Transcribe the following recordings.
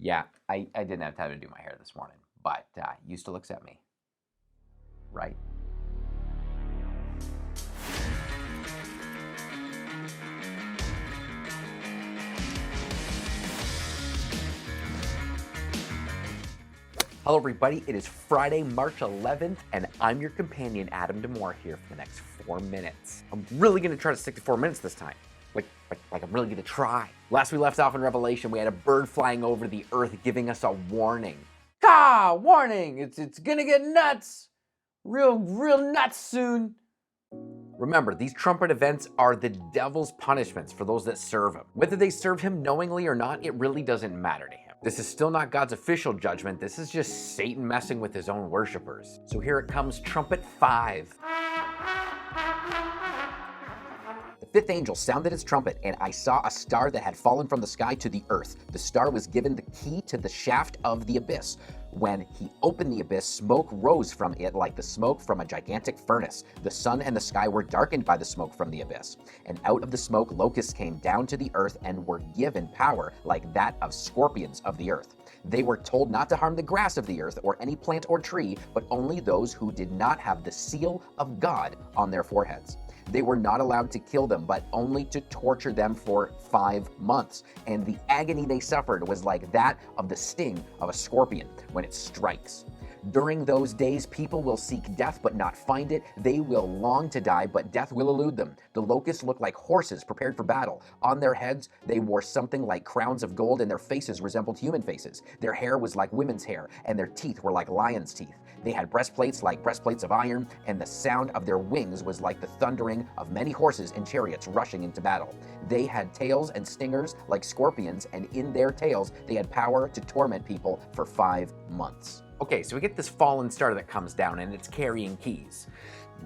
Yeah, I didn't have time to do my hair this morning, but you still accept me, right? Hello everybody, it is Friday, March 11th, and I'm your companion, Adam Demore, here for the next 4 minutes. I'm really gonna try to stick to 4 minutes this time. Like I'm really gonna try. Last we left off in Revelation, we had a bird flying over the earth giving us a warning. Warning, it's gonna get nuts. Real nuts soon. Remember, these trumpet events are the devil's punishments for those that serve him. Whether they serve him knowingly or not, it really doesn't matter to him. This is still not God's official judgment. This is just Satan messing with his own worshipers. So here it comes, trumpet 5. The fifth angel sounded his trumpet, and I saw a star that had fallen from the sky to the earth. The star was given the key to the shaft of the abyss. When he opened the abyss, smoke rose from it like the smoke from a gigantic furnace. The sun and the sky were darkened by the smoke from the abyss. And out of the smoke, locusts came down to the earth and were given power like that of scorpions of the earth. They were told not to harm the grass of the earth or any plant or tree, but only those who did not have the seal of God on their foreheads. They were not allowed to kill them, but only to torture them for 5 months. And the agony they suffered was like that of the sting of a scorpion when it strikes. During those days, people will seek death but not find it. They will long to die, but death will elude them. The locusts looked like horses prepared for battle. On their heads, they wore something like crowns of gold, and their faces resembled human faces. Their hair was like women's hair, and their teeth were like lions' teeth. They had breastplates like breastplates of iron, and the sound of their wings was like the thundering of many horses and chariots rushing into battle. They had tails and stingers like scorpions, and in their tails they had power to torment people for 5 months. Okay, so we get this fallen star that comes down and it's carrying keys.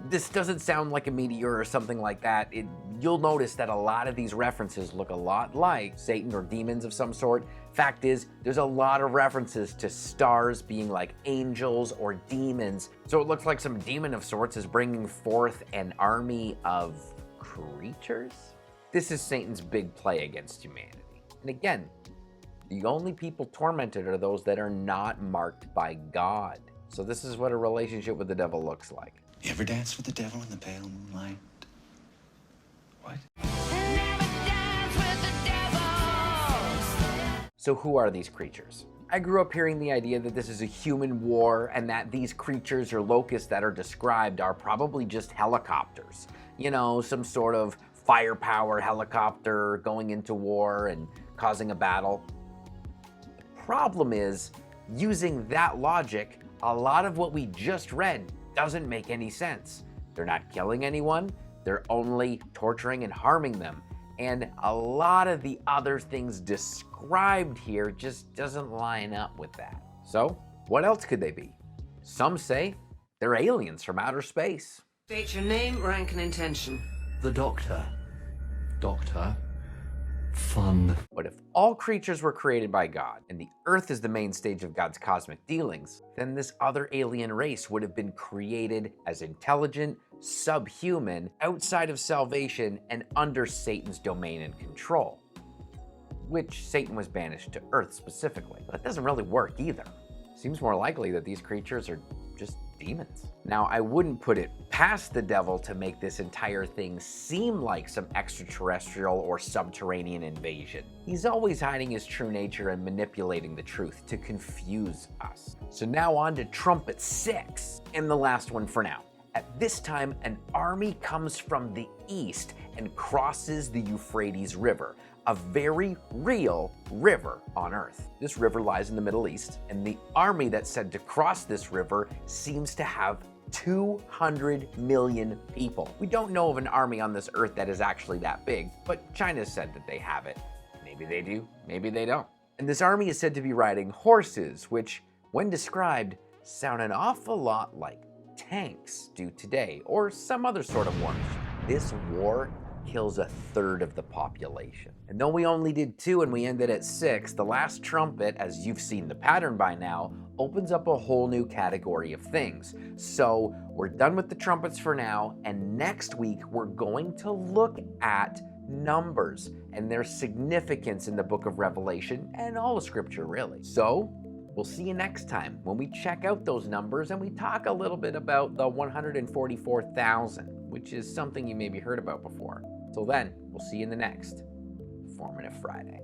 This doesn't sound like a meteor or something like that. You'll notice that a lot of these references look a lot like Satan or demons of some sort. Fact is, there's a lot of references to stars being like angels or demons. So it looks like some demon of sorts is bringing forth an army of creatures. This is Satan's big play against humanity. And again, the only people tormented are those that are not marked by God. So this is what a relationship with the devil looks like. You ever dance with the devil in the pale moonlight? What? So who are these creatures? I grew up hearing the idea that this is a human war and that these creatures or locusts that are described are probably just helicopters. You know, some sort of firepower helicopter going into war and causing a battle. Problem is, using that logic, a lot of what we just read doesn't make any sense. They're not killing anyone, they're only torturing and harming them. And a lot of the other things described here just doesn't line up with that. So, what else could they be? Some say they're aliens from outer space. State your name, rank, and intention. The Doctor. Doctor. Fun. But if all creatures were created by God, and the earth is the main stage of God's cosmic dealings, then this other alien race would have been created as intelligent, subhuman, outside of salvation, and under Satan's domain and control. Which Satan was banished to earth specifically. But that doesn't really work either. Seems more likely that these creatures are just demons. Now, I wouldn't put it past the devil to make this entire thing seem like some extraterrestrial or subterranean invasion. He's always hiding his true nature and manipulating the truth to confuse us. So now on to trumpet 6, and the last one for now. At this time, an army comes from the east and crosses the Euphrates River, a very real river on Earth. This river lies in the Middle East, and the army that's said to cross this river seems to have 200 million people. We don't know of an army on this Earth that is actually that big, but China said that they have it. Maybe they do, maybe they don't. And this army is said to be riding horses, which, when described, sound an awful lot like tanks do today, or some other sort of war machine. This war kills 1/3 of the population. And though we only did 2 and we ended at 6, the last trumpet, as you've seen the pattern by now, opens up a whole new category of things. So we're done with the trumpets for now, and next week we're going to look at numbers and their significance in the book of Revelation and all of Scripture, really. So, we'll see you next time when we check out those numbers and we talk a little bit about the 144,000, which is something you maybe heard about before. Till then, we'll see you in the next Formative Friday.